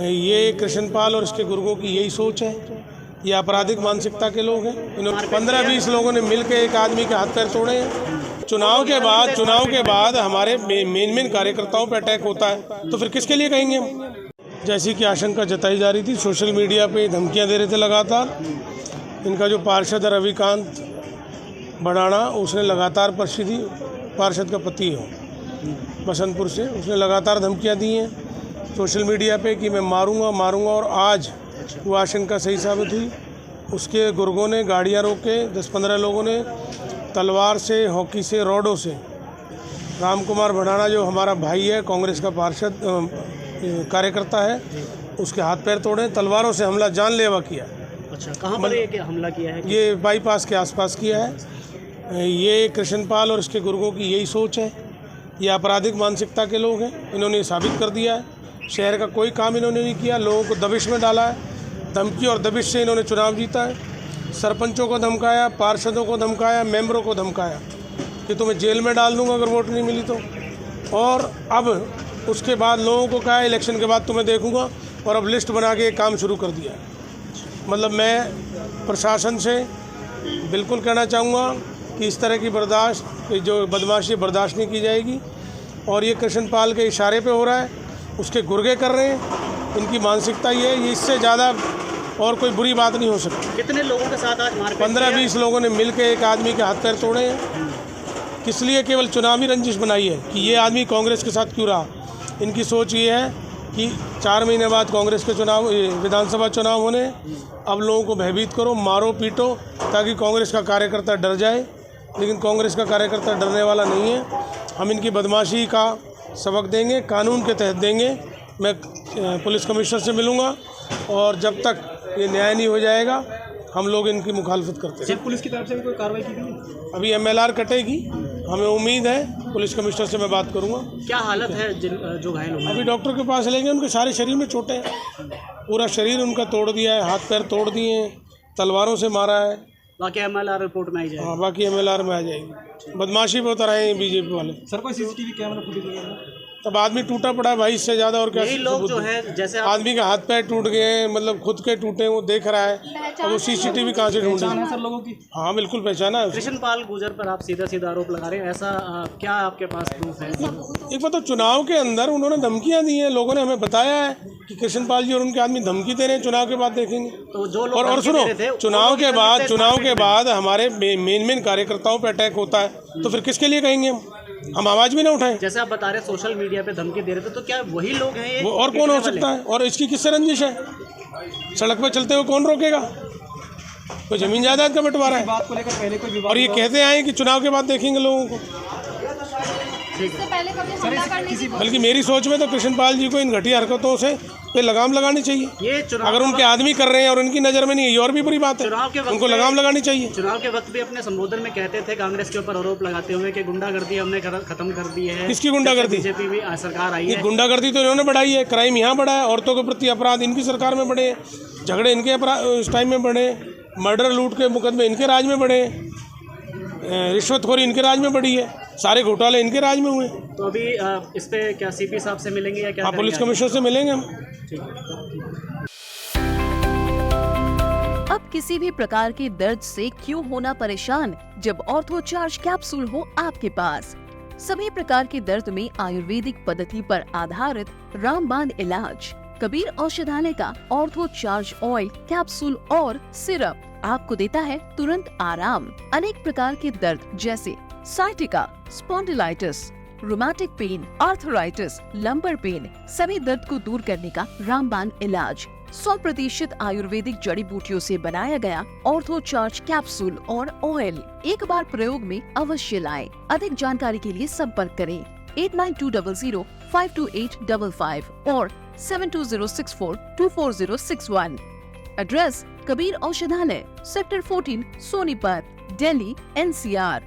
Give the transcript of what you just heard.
ये कृष्णपाल और इसके गुर्गों की यही सोच है। ये आपराधिक मानसिकता के लोग हैं। इन्होंने 15-20 लोगों ने मिलकर एक आदमी के हाथ पैर तोड़े हैं। चुनाव के बाद हमारे मेन कार्यकर्ताओं पर अटैक होता है तो फिर किसके लिए कहेंगे हम। जैसी कि आशंका जताई जा रही थी, सोशल मीडिया पे धमकियां दे रहे थे लगातार। इनका जो पार्षद है रविकांत बढ़ाना, उसने लगातार पार्षद का पति हो बसंतपुर से, उसने लगातार धमकियां दी हैं सोशल मीडिया पे कि मैं मारूंगा। और आज वो आशंका सही साबित हुई। उसके गुर्गों ने गाड़ियां रोके, 10-15 लोगों ने तलवार से, हॉकी से, रॉडों से राम कुमार बढ़ाना जो हमारा भाई है, कांग्रेस का पार्षद कार्यकर्ता है, उसके हाथ पैर तोड़े, तलवारों से हमला जानलेवा किया। अच्छा, कहाँ पर ये हमला किया है? ये बाईपास के आसपास किया है। ये कृष्णपाल और इसके गुर्गों की यही सोच है। ये आपराधिक मानसिकता के लोग हैं। इन्होंने साबित कर दिया है। शहर का कोई काम इन्होंने नहीं किया, लोगों को दबिश में डाला है। धमकी और दबिश से इन्होंने चुनाव जीता है। सरपंचों को धमकाया, पार्षदों को धमकाया, मेंबरों को धमकाया कि तुम्हें जेल में डाल दूंगा अगर वोट नहीं मिली तो। और अब उसके बाद लोगों को कहा इलेक्शन के बाद तुम्हें देखूंगा, और अब लिस्ट बना के काम शुरू कर दिया है। मतलब मैं प्रशासन से बिल्कुल कहना चाहूँगा कि इस तरह की जो बदमाशी बर्दाश्त नहीं की जाएगी। और ये कृष्णपाल के इशारे पे हो रहा है, उसके गुर्गे कर रहे हैं। इनकी मानसिकता ये है, इससे ज़्यादा और कोई बुरी बात नहीं हो सकती। कितने लोगों के साथ आज मारपीट? 15-20 लोगों ने मिलकर एक आदमी के हाथ पैर तोड़े हैं। किस लिए? केवल चुनावी रंजिश बनाई है कि ये आदमी कांग्रेस के साथ क्यों रहा। इनकी सोच ये है कि 4 महीने बाद कांग्रेस के विधानसभा चुनाव होने, अब लोगों को भयभीत करो, मारो पीटो, ताकि कांग्रेस का कार्यकर्ता डर जाए। लेकिन कांग्रेस का कार्यकर्ता डरने वाला नहीं है। हम इनकी बदमाशी का सबक देंगे, कानून के तहत देंगे। मैं पुलिस कमिश्नर से मिलूंगा, और जब तक ये न्याय नहीं हो जाएगा हम लोग इनकी मुखालफत करते हैं। पुलिस की तरफ से भी कोई कार्रवाई की गई? अभी MLR कटेगी, हमें उम्मीद है। पुलिस कमिश्नर से मैं बात करूंगा। क्या हालत है जो घायल हुए? अभी डॉक्टर के पास लेंगे। उनके सारे शरीर में चोटें हैं, पूरा शरीर उनका तोड़ दिया है, हाथ पैर तोड़ दिए हैं, तलवारों से मारा है। बाकी MLR रिपोर्ट में आ जाएगी। हाँ, बाकी MLR में आ जाएगी। बदमाशी बहुत रहे हैं बीजेपी वाले। सर, कोई CCTV कैमरा फुटेज? तब आदमी टूटा पड़ा है भाई, इससे ज़्यादा और क्या। यही लोग जो है, जैसे आदमी का हाथ पैर टूट गए हैं, मतलब खुद के टूटे, वो देख रहा है। अब वो CCTV कहाँ से ढूंढे? सर लोगों की? हाँ बिल्कुल पहचाना है। कृष्णपाल गुर्जर पर आप सीधा आरोप लगा रहे हैं, ऐसा क्या आपके पास प्रूफ है? एक बात तो चुनाव के अंदर उन्होंने धमकियां दी हैं, लोगों ने हमें बताया है कि कृष्णपाल जी और उनके आदमी धमकी दे रहे हैं। चुनाव के बाद देखेंगे। तो जो लोग और सुनो, चुनाव के बाद हमारे मेन कार्यकर्ताओं पर अटैक होता है तो फिर किसके लिए कहेंगे हम आवाज़ भी ना उठाएं। जैसे आप बता रहे सोशल मीडिया पे धमकी दे रहे थे, तो क्या वही लोग हैं ये? वो और कौन हो सकता है? और इसकी किससे रंजिश है? सड़क पर चलते हुए कौन रोकेगा? कोई जमीन जायदाद का बंटवारा है। बात को लेकर पहले कोई विवाद? और ये कहते आए कि चुनाव के बाद देखेंगे लोगों को। बल्कि मेरी सोच में तो कृष्णपाल जी को इन घटिया हरकतों से पे लगाम लगानी चाहिए। अगर उनके आदमी कर रहे हैं और उनकी नज़र में नहीं है, ये और भी बुरी बात है। उनको लगाम लगानी चाहिए। चुनाव के वक्त भी अपने संबोधन में कहते थे, कांग्रेस के ऊपर आरोप लगाते हुए कि गुंडागर्दी हमने खत्म कर दी है। किसकी गुंडागर्दी? बीजेपी भी सरकार आई है। गुंडागर्दी तो इन्होंने बढ़ाई है। क्राइम यहाँ बढ़ा है, औरतों के प्रति अपराध इनकी सरकार में बढ़े, झगड़े इनके इस टाइम में बढ़े, मर्डर लूट के मुकदमे इनके राज में बढ़े, रिश्वतखोरी इनके राज में बढ़ी है, सारे घोटाले इनके राज में हुए। तो अभी इस पे क्या CP साहब से मिलेंगे या क्या? हाँ, पुलिस कमिश्नर से मिलेंगे हम। अब किसी भी प्रकार के दर्द से क्यों होना परेशान, जब ऑर्थो चार्ज कैप्सूल हो आपके पास। सभी प्रकार के दर्द में आयुर्वेदिक पद्धति पर आधारित रामबाण इलाज। कबीर औषधालय का ऑर्थो चार्ज ऑयल, कैप्सूल और सिरप आपको देता है तुरंत आराम। अनेक प्रकार के दर्द जैसे sciatica, spondylitis, rheumatic pain, arthritis, lumbar pain, सभी दर्द को दूर करने का रामबाण इलाज। 100% आयुर्वेदिक जड़ी बूटियों से बनाया गया ऑर्थो चार्ज कैप्सूल और ऑयल एक बार प्रयोग में अवश्य लाएं। अधिक जानकारी के लिए संपर्क करें 8920528555 और 7206424061। एड्रेस कबीर औषधालय, सेक्टर 14, सोनीपत, दिल्ली, NCR।